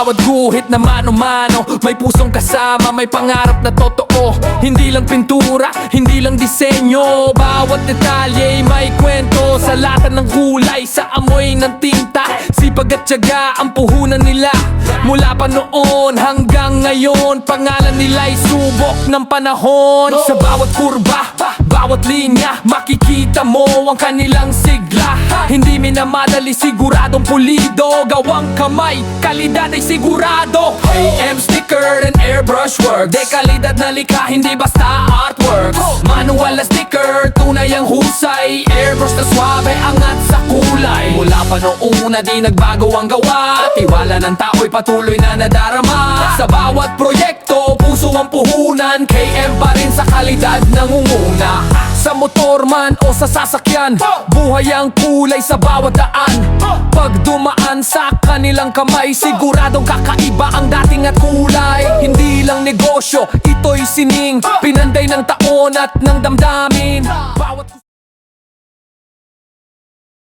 bawat guhit na mano-mano, may pusong kasama, may pangarap na totoo. Hindi lang pintura, hindi lang disenyo, bawat detalye may kwento. Sa lata ng kulay, sa amoy ng tinta, sipag at tiyaga ang puhunan nila. Mula pa noon hanggang ngayon, pangalan nila'y subok ng panahon. Sa bawat kurba, bawat linya, makikita mo ang kanilang sigla. Hindi minamadali, siguradong pulido, gawang kamay, kalidad ay sigurado. AM sticker and airbrush work, de kalidad na likha, hindi basta artwork. Manual na sticker, tunay ang husay, airbrush na swabe, angat sa kulay. Mula pa noon na di nagbago ang gawa, tiwala ng tao'y patuloy na nadarama. Sa bawat proyekto, puso ang puhunan, KM pa rin sa kalidad nangunguna. Sa motor man o sa sasakyan, buhay ang kulay sa bawat daan. Pag dumaan sa kanilang kamay, siguradong kakaiba ang dating at kulay. Hindi lang negosyo, ito'y sining, pinanday ng taon at ng damdamin.